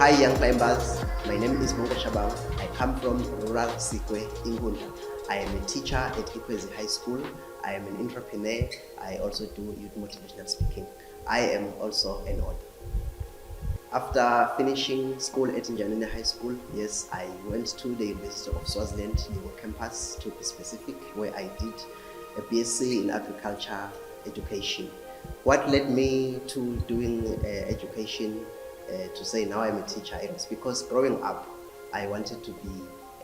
Hi young climbers, my name is Bonkhe Shabangu. I come from rural Sikwe, Ingunda. I am a teacher at Ikwezi High School. I am an entrepreneur. I also do youth motivational speaking. I am also an author. After finishing school at Njanene High School, yes, I went to the University of Swaziland, Liwo campus to be specific, where I did a BSc in agriculture education. What led me to doing education, to say now I'm a teacher, it was because growing up, I wanted to be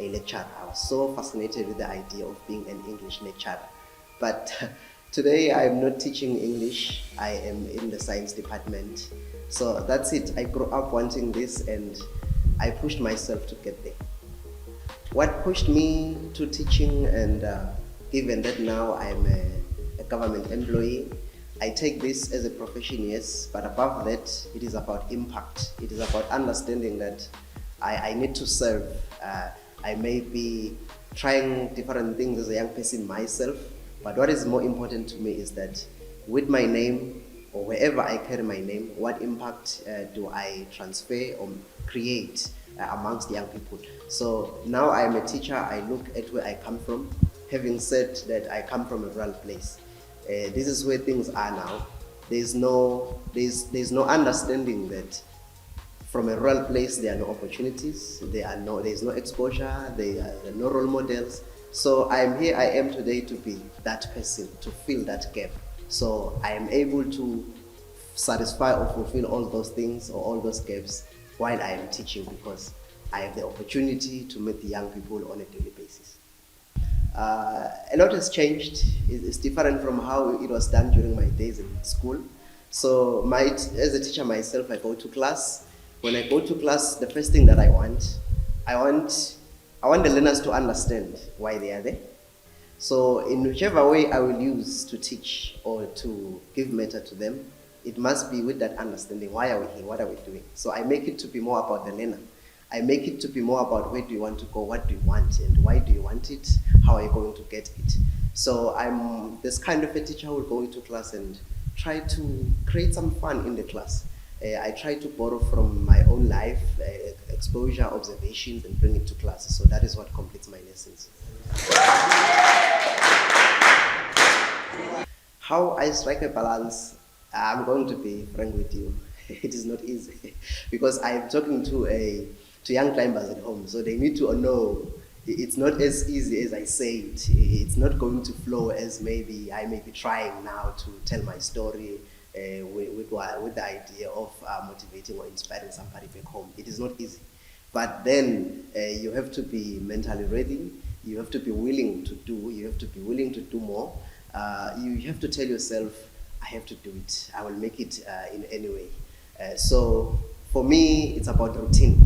a lecturer. I was so fascinated with the idea of being an English lecturer. But today I'm not teaching English, I am in the science department. So that's it. I grew up wanting this and I pushed myself to get there. What pushed me to teaching, and given that now I'm a government employee, I take this as a profession, yes, but above that, it is about impact. It is about understanding that I need to serve. I may be trying different things as a young person myself, but what is more important to me is that with my name, or wherever I carry my name, what impact do I transfer or create amongst young people? So now I am a teacher, I look at where I come from. Having said that, I come from a rural place. This is where things are now. There's no understanding that from a rural place there are no opportunities, there's no exposure, there are no role models. So I am today to be that person, to fill that gap. So I am able to satisfy or fulfill all those things or all those gaps while I am teaching, because I have the opportunity to meet the young people on a daily basis. A lot has changed. It's different from how it was done during my days in school. So as a teacher myself, I go to class. When I go to class, the first thing that I want the learners to understand why they are there. So in whichever way I will use to teach or to give matter to them, it must be with that understanding. Why are we here? What are we doing? So I make it to be more about the learner. I make it to be more about where do you want to go, what do you want, and why do you want it, how are you going to get it. So I'm this kind of a teacher who will go into class and try to create some fun in the class. I try to borrow from my own life, exposure, observations, and bring it to class. So that is what completes my lessons. How I strike a balance, I'm going to be frank with you. It is not easy because I'm talking to young climbers at home, so they need to know it's not as easy as I say it. It's not going to flow as maybe I may be trying now to tell my story with the idea of motivating or inspiring somebody back home. It is not easy. But then you have to be mentally ready, you have to be willing to do, you have to be willing to do more. You have to tell yourself, I have to do it, I will make it in any way. So for me, it's about routine.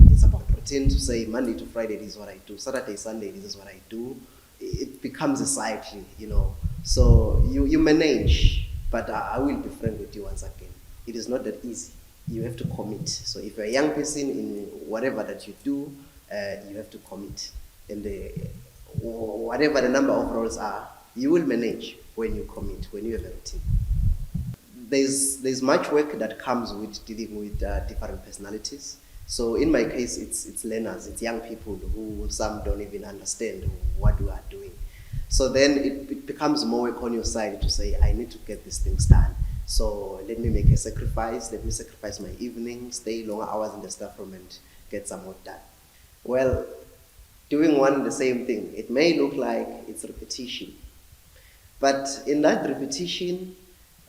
It's about routine to say Monday to Friday, this is what I do. Saturday, Sunday, this is what I do. It becomes a cycle, you know. So you manage, but I will be frank with you once again. It is not that easy. You have to commit. So if you're a young person in whatever that you do, you have to commit. And whatever the number of roles are, you will manage when you commit, when you have a routine. There's much work that comes with dealing with different personalities. So in my case, it's learners, it's young people who some don't even understand what we are doing. So then it becomes more work on your side to say, I need to get these things done. So let me make a sacrifice, let me sacrifice my evening, stay longer hours in the staff room and get some work done. Well, doing one and the same thing, it may look like it's repetition. But in that repetition,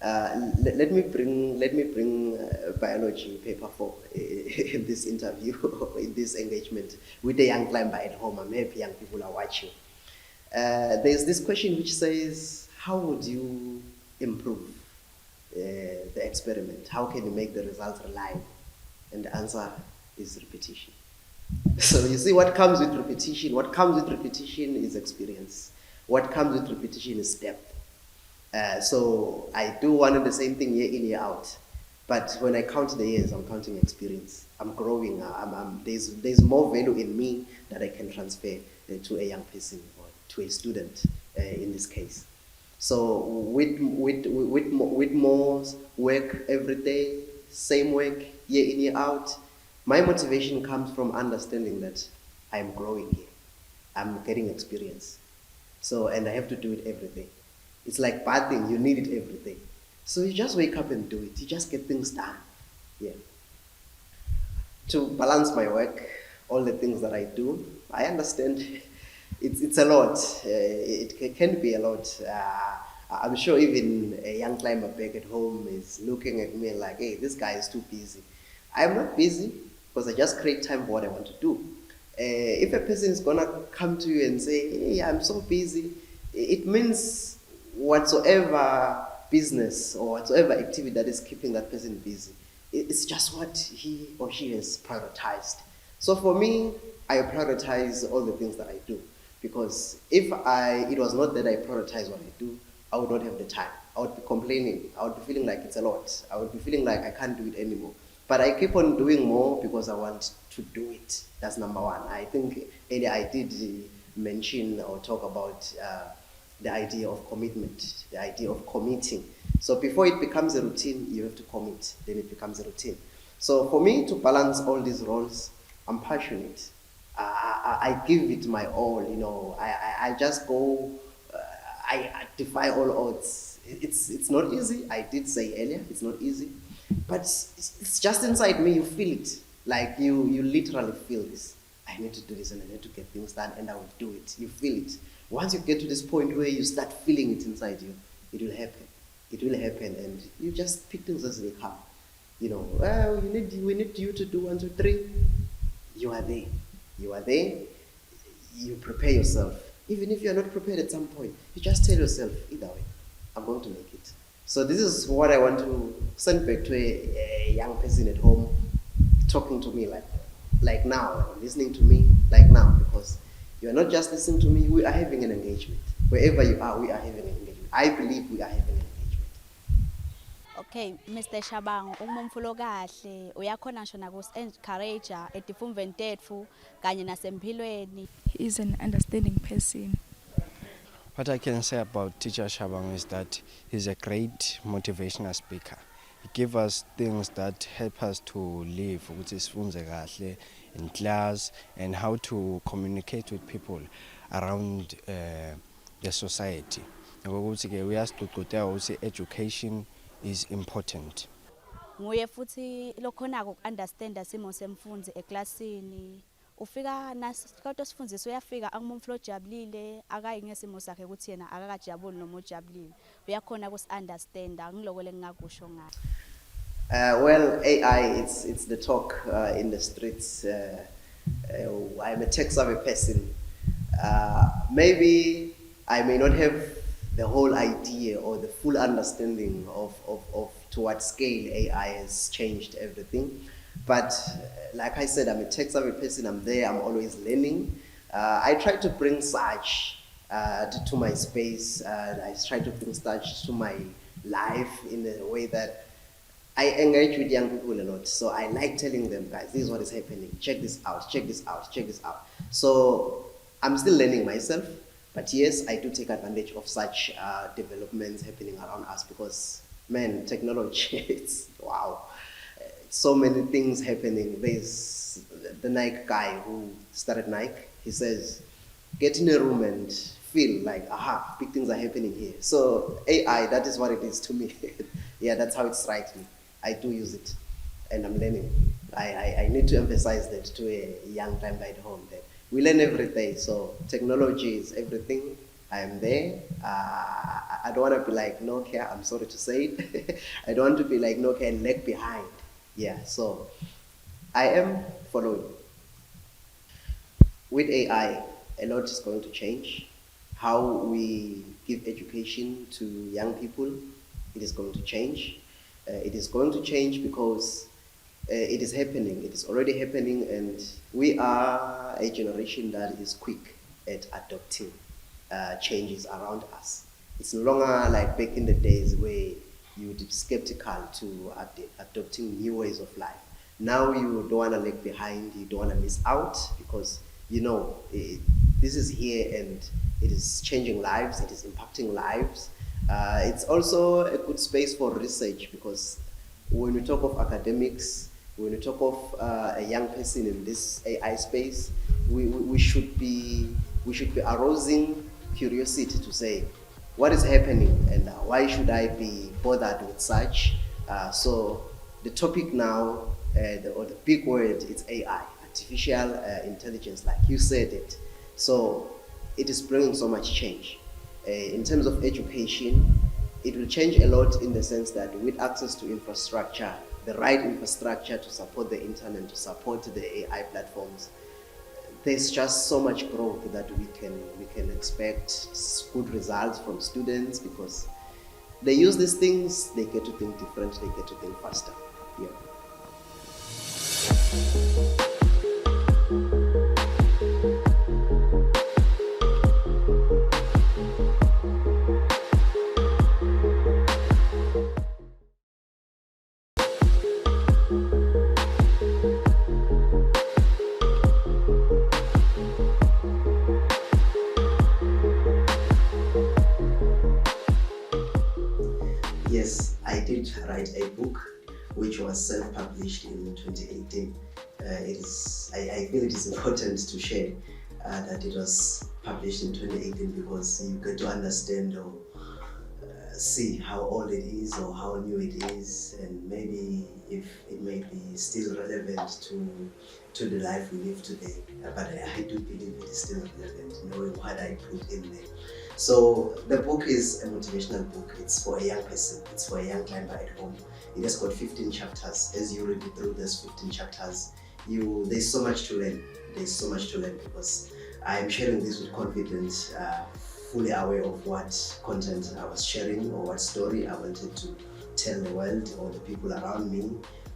let me bring biology paper 4 in this interview, in this engagement with the young climber at home. I'm happy young people are watching. There's this question which says, how would you improve the experiment? How can you make the results reliable? And the answer is repetition. So you see what comes with repetition? What comes with repetition is experience. What comes with repetition is depth. So I do one and the same thing year in, year out. But when I count the years, I'm counting experience. I'm growing. There's more value in me that I can transfer to a young person or to a student in this case. So with more work every day, same work year in, year out, My motivation comes from understanding that I'm growing here. I'm getting experience. So, and I have to do it every day. It's like bathing, you need it every day. So you just wake up and do it. You just get things done. Yeah. To balance my work, all the things that I do, I understand it's a lot. It can be a lot. I'm sure even a young climber back at home is looking at me like, hey, this guy is too busy. I'm not busy because I just create time for what I want to do. If a person is gonna come to you and say, hey, I'm so busy, it means whatsoever business or whatsoever activity that is keeping that person busy, it's just what he or she has prioritized. So for me, I prioritize all the things that I do, because if it was not that I prioritize what I do, I would not have the time. I would be complaining. I would be feeling like it's a lot. I would be feeling like I can't do it anymore. But I keep on doing more because I want to do it. That's number one. I think earlier I did mention or talk about the idea of commitment, the idea of committing. So before it becomes a routine, you have to commit, then it becomes a routine. So for me to balance all these roles, I'm passionate. I give it my all, I just go, I defy all odds. It's not easy. I did say earlier, it's not easy, but it's just inside me. You feel it, like you literally feel this. I need to do this and I need to get things done and I will do it. You feel it. Once you get to this point where you start feeling it inside you, it will happen. It will happen and you just pick things as they come. Well, we need you to do 1, 2, 3. You are there. You are there. You prepare yourself. Even if you are not prepared at some point, you just tell yourself, either way, I'm going to make it. So this is what I want to send back to a young person at home, talking to me like now, listening to me like now, because you are not just listening to me, we are having an engagement. Wherever you are, we are having an engagement. I believe we are having an engagement. Okay, Mr. Shabangu, ungumfulo kahle, uyakhona ngisho nakusi-encourage etifundweni tetfu kanye nasempilweni. He is an understanding person. What I can say about Teacher Shabangu is that he's a great motivational speaker. He gives us things that help us to live, which is in class, and how to communicate with people around the society. We ask to education is important. Nguye futhi lokhonako uku-understanda simo semfundzi eklasini. Ufika kodwa sifundisi uyafika angumflo ojabulile akayi ngesimo sakhe ukuthi yena akakajabuli noma ujabulile. Uyakhona kusi-understanda ngiloko lengingakusho ngayo. Well, AI, it's the talk in the streets. I'm a tech-savvy person. Maybe I may not have the whole idea or the full understanding of to what scale AI has changed everything. But like I said, I'm a tech-savvy person. I'm there. I'm always learning. I try to bring such to my space. I try to bring such to my life in a way that I engage with young people a lot, so I like telling them, guys, this is what is happening. Check this out, check this out, check this out. So I'm still learning myself, but yes, I do take advantage of such developments happening around us because, man, technology, it's wow. So many things happening. There's the Nike guy who started Nike. He says, get in a room and feel like, aha, big things are happening here. So AI, that is what it is to me. Yeah, that's how it strikes me. I do use it and I'm learning. I need to emphasize that to a young time at home that we learn every day. So technology is everything. I am there. I don't want to be like Nokia, I'm sorry to say it. I don't want to be like Nokia and lag behind. Yeah, so I am following. With AI, a lot is going to change. How we give education to young people, it is going to change. It is going to change because it is happening. It is already happening, and we are a generation that is quick at adopting changes around us. It's no longer like back in the days where you would be skeptical to adopting new ways of life. Now you don't want to lag behind, you don't want to miss out because this is here and it is changing lives, it is impacting lives. It's also a good space for research because when we talk of academics, When we talk of a young person in this AI space, we should be arousing curiosity to say, what is happening and why should I be bothered with such? So the topic now, or the big word, is AI, artificial intelligence, like you said it. So it is bringing so much change. In terms of education, it will change a lot in the sense that with access to infrastructure, the right infrastructure to support the internet, to support the AI platforms, there's just so much growth that we can expect good results from students because they use these things, they get to think different, they get to think faster. Yeah. Yes, I did write a book which was self-published in 2018. I feel it is important to share that it was published in 2018 because you get to understand or see how old it is or how new it is, and maybe if it may be still relevant to the life we live today. But I do believe it is still relevant, knowing what I put in there. So the book is a motivational book. It's for a young person. It's for a young climber at home. It has got 15 chapters. As you read it through those 15 chapters, there's so much to learn. There's so much to learn because I'm sharing this with confidence, fully aware of what content I was sharing or what story I wanted to tell the world or the people around me,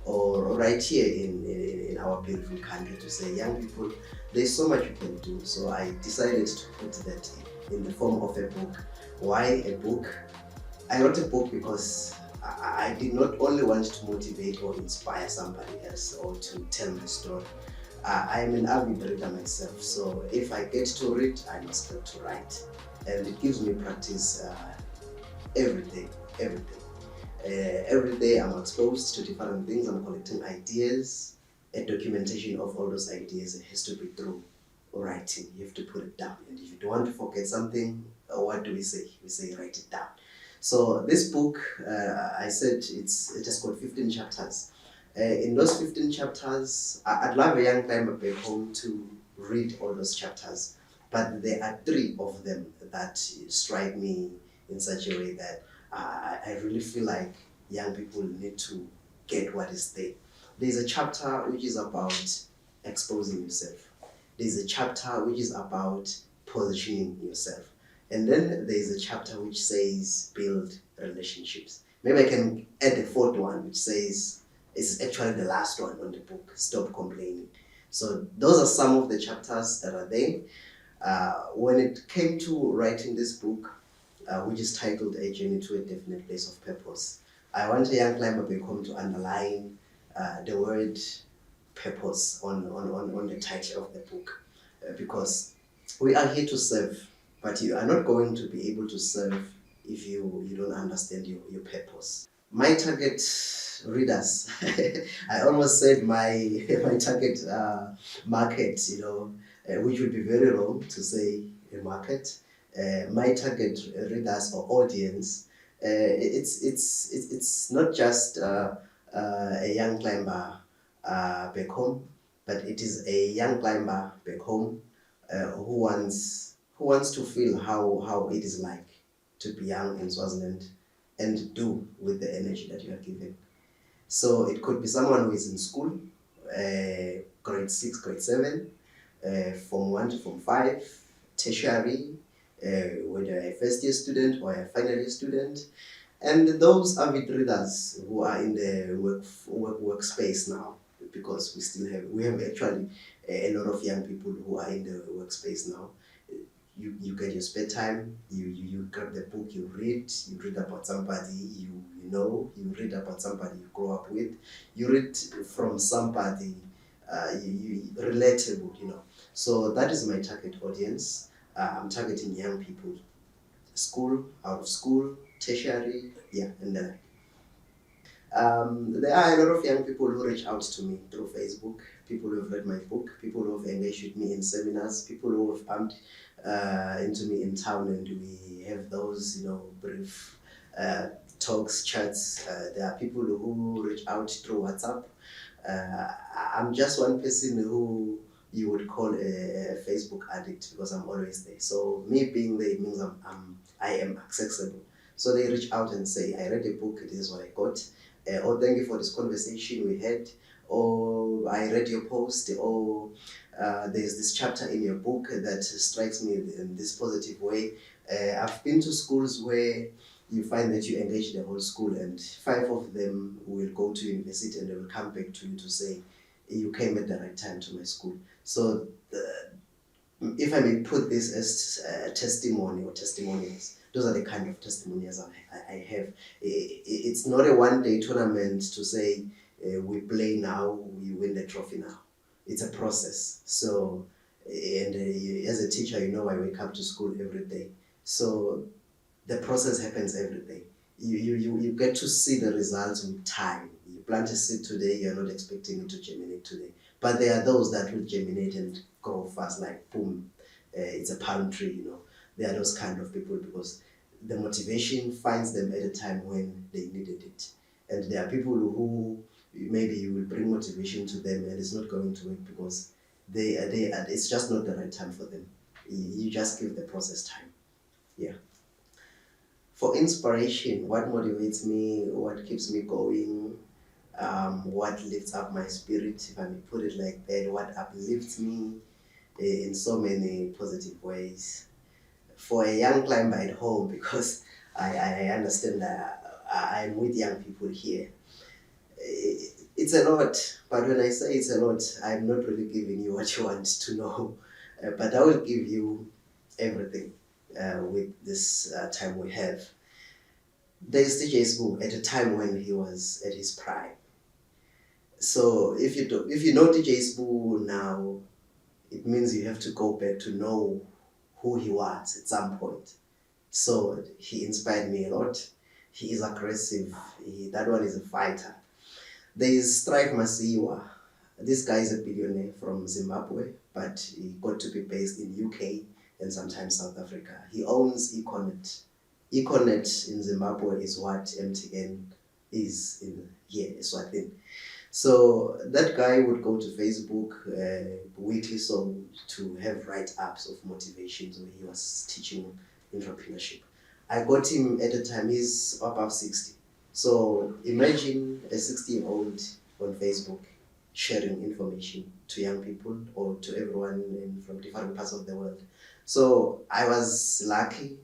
or right here in our beautiful country, to say, young people, there's so much you can do. So I decided to put that in the form of a book. Why a book? I wrote a book because I did not only want to motivate or inspire somebody else or to tell my story. I'm an avid reader myself, so if I get to read, I must get to write. And it gives me practice every day, every day. Every day I'm exposed to different things, I'm collecting ideas, a documentation of all those ideas. It has to be through writing. You have to put it down. And if you don't want to forget something, what do we say? We say write it down. So this book, I said it has got 15 chapters. In those 15 chapters, I'd love a young climber back home to read all those chapters, but there are 3 of them that strike me in such a way that I really feel like young people need to get what is there. There's a chapter which is about exposing yourself. There's a chapter which is about positioning yourself. And then there's a chapter which says build relationships. Maybe I can add a 4th one which says, it's actually the last one on the book, stop complaining. So those are some of the chapters that are there. When it came to writing this book, which is titled A Journey to a Definite Place of Purpose, I want a young climber back home to underline the word purpose on the title of the book, because we are here to serve, but you are not going to be able to serve if you don't understand your purpose. My target readers, I almost said my target market, which would be very wrong to say a market. My target readers or audience, it's not just a young climber back home, but it is a young climber back home who wants to feel how it is like to be young in Swaziland and do with the energy that you are given. So it could be someone who is in school, grade 6, grade 7, Form 1 to Form 5, tertiary, whether a first year student or a final year student, and those avid readers who are in the workspace now, because we have actually a lot of young people who are in the workspace now. You get your spare time, you grab the book, you read about somebody you read about somebody you grow up with, you read from somebody relatable, So that is my target audience. I'm targeting young people, school, out of school, tertiary, and then There are a lot of young people who reach out to me through Facebook, people who have read my book, people who have engaged with me in seminars, people who have bumped into me in town, and we have those, brief talks, chats. There are people who reach out through WhatsApp. I'm just one person who you would call a Facebook addict because I'm always there. So me being there means I am accessible. So they reach out and say, I read a book, this is what I got. Or thank you for this conversation we had. Or I read your post. Or there's this chapter in your book that strikes me in this positive way. I've been to schools where you find that you engage the whole school and 5 of them will go to university and they will come back to you to say, you came at the right time to my school. So if I may put this as testimony or testimonials, those are the kind of testimonials I have. It's not a one-day tournament to say we play now, we win the trophy now. It's a process. So, and as a teacher, I wake up to school every day. So the process happens every day. You get to see the results with time. You plant a seed today, you're not expecting it to germinate today. But there are those that will germinate and grow fast, like boom, it's a palm tree, There are those kind of people because the motivation finds them at a time when they needed it. And there are people who maybe you will bring motivation to them and it's not going to work because it's just not the right time for them. You just give the process time. Yeah. For inspiration, what motivates me, what keeps me going, what lifts up my spirit, if I may put it like that, what uplifts me in so many positive ways. For a young climber at home, because I understand that I'm with young people here, it's a lot, but when I say it's a lot, I'm not really giving you what you want to know, but I will give you everything with this time we have. There's DJ Sbu at a time when he was at his prime. So if you know DJ Sbu now, it means you have to go back to know who he was at some point. So he inspired me a lot. He is aggressive. That one is a fighter. There is Strive Masiwa. This guy is a billionaire from Zimbabwe, but he got to be based in UK and sometimes South Africa. He owns Econet. Econet in Zimbabwe is what MTN is in here, Eswatini. So that guy would go to Facebook weekly so to have write-ups of motivations where he was teaching entrepreneurship. I got him at the time, he's above 60. So imagine a 60-year-old on Facebook sharing information to young people or to everyone from different parts of the world. So I was lucky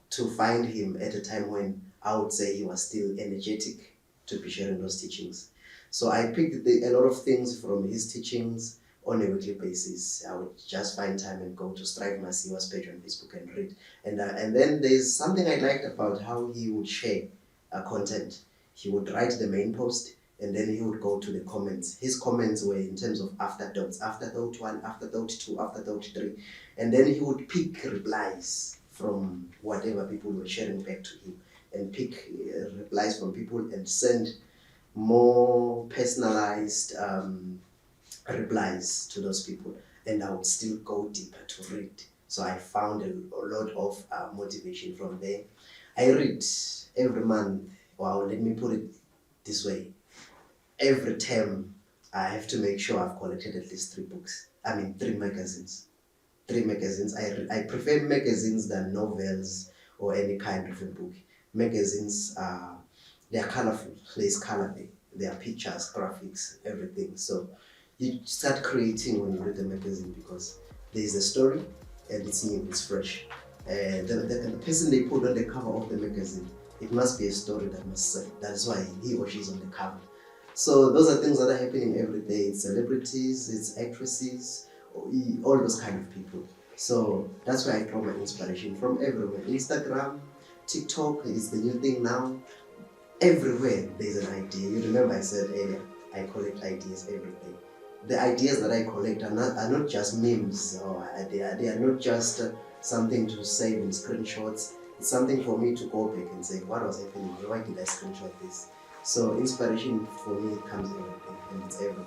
to find him at a time when I would say he was still energetic to be sharing those teachings. So I picked a lot of things from his teachings on a weekly basis. I would just find time and go to Strive Masiwa's page on Facebook and read. And then there's something I liked about how he would share content. He would write the main post and then he would go to the comments. His comments were in terms of afterthoughts, afterthought 1, afterthought 2, afterthought 3. And then he would pick replies from whatever people were sharing back to him and pick replies from people and send more personalized replies to those people, and I would still go deeper to read. So I found a lot of motivation from there. I read every month. Wow, let me put it this way. Every term, I have to make sure I've collected at least 3 books. 3 magazines. 3 magazines. I prefer magazines than novels or any kind of a book. Magazines they are colorful. There's color there. There are pictures, graphics, everything. So you start creating when you read the magazine because there is a story and it's new, it's fresh. The person they put on the cover of the magazine, it must be a story that must sell. That's why he or she is on the cover. So those are things that are happening every day. It's celebrities, it's actresses, all those kind of people. So that's where I draw my inspiration from everywhere. Instagram, TikTok is the new thing now. Everywhere there's an idea. You remember I said earlier, I collect ideas every day. The ideas that I collect are not just memes, or they are not just something to save in screenshots. It's something for me to go back and say, what was happening? Why did I screenshot this? So inspiration for me comes everything, and it's everything.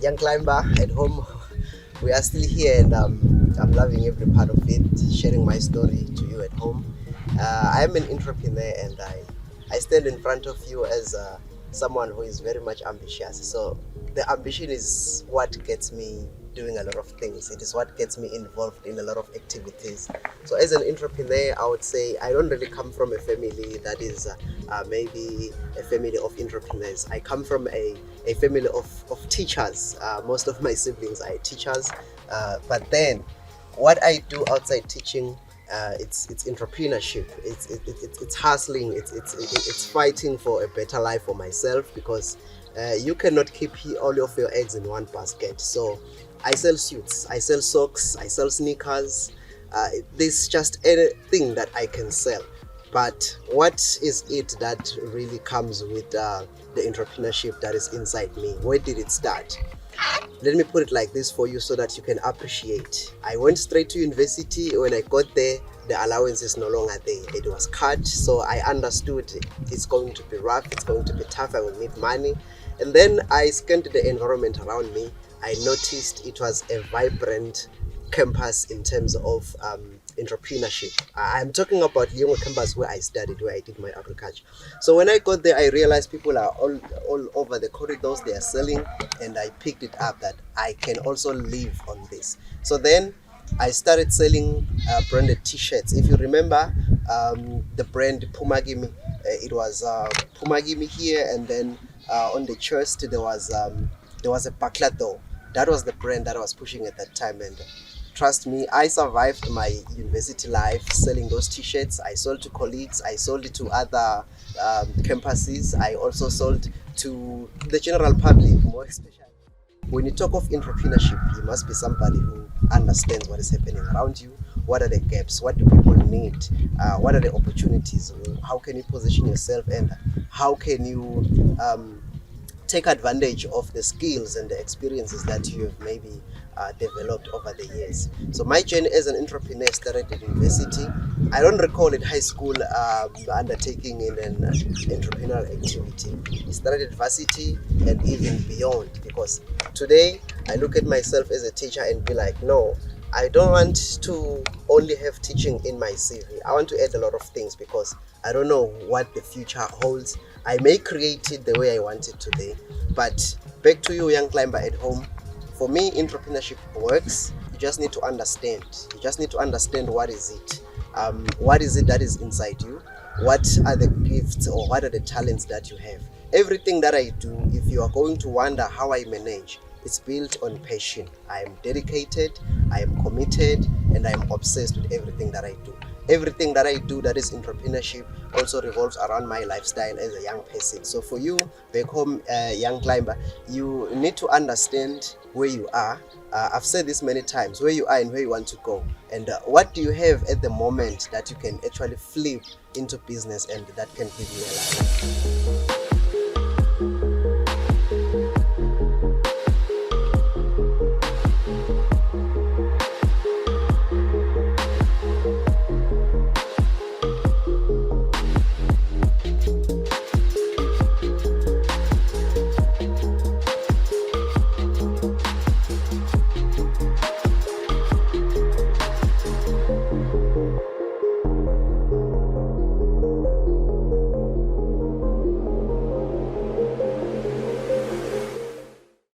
Young climber at home, we are still here, and I'm loving every part of it, sharing my story to you at home. I'm an entrepreneur, and I stand in front of you as someone who is very much ambitious. So the ambition is what gets me doing a lot of things. It is what gets me involved in a lot of activities. So as an entrepreneur, I would say I don't really come from a family that is maybe a family of entrepreneurs. I come from a family of teachers. Most of my siblings are teachers, but then what I do outside teaching, it's entrepreneurship. It's hustling. It's fighting for a better life for myself, because you cannot keep all of your eggs in one basket. So I sell suits, I sell socks, I sell sneakers. There's just anything that I can sell. But what is it that really comes with the entrepreneurship that is inside me? Where did it start? Let me put it like this for you so that you can appreciate. I went straight to university. When I got there, the allowance is no longer there. It was cut, so I understood it's going to be rough, it's going to be tough, I will need money. And then I scanned the environment around me. I noticed it was a vibrant campus in terms of entrepreneurship. I'm talking about Young campus where I studied, where I did my agriculture. So when I got there, I realized people are all over the corridors, they are selling, and I picked it up that I can also live on this. So then I started selling branded t-shirts. If you remember the brand Pumagimi, it was Pumagimi here, and then on the chest there was a Baklato. That was the brand that I was pushing at that time, and trust me, I survived my university life selling those t-shirts. I sold to colleagues, I sold it to other campuses, I also sold to the general public, more especially. When you talk of entrepreneurship, you must be somebody who understands what is happening around you. What are the gaps? What do people need? What are the opportunities? How can you position yourself, and how can you take advantage of the skills and the experiences that you have maybe developed over the years. So my journey as an entrepreneur started at university. I don't recall at high school undertaking in an entrepreneurial activity. It started at varsity and even beyond, because today I look at myself as a teacher and be like, no, I don't want to only have teaching in my CV. I want to add a lot of things, because I don't know what the future holds. I may create it the way I want it today. But back to you, young climber at home. For me, entrepreneurship works. You just need to understand. You just need to understand what is it. What is it that is inside you? What are the gifts or what are the talents that you have? Everything that I do, if you are going to wonder how I manage, it's built on passion. I am dedicated, I am committed, and I am obsessed with everything that I do. Everything that I do that is entrepreneurship also revolves around my lifestyle as a young person. So for you, back home, young climber, you need to understand where you are. I've said this many times, where you are and where you want to go. And what do you have at the moment that you can actually flip into business and that can give you a life?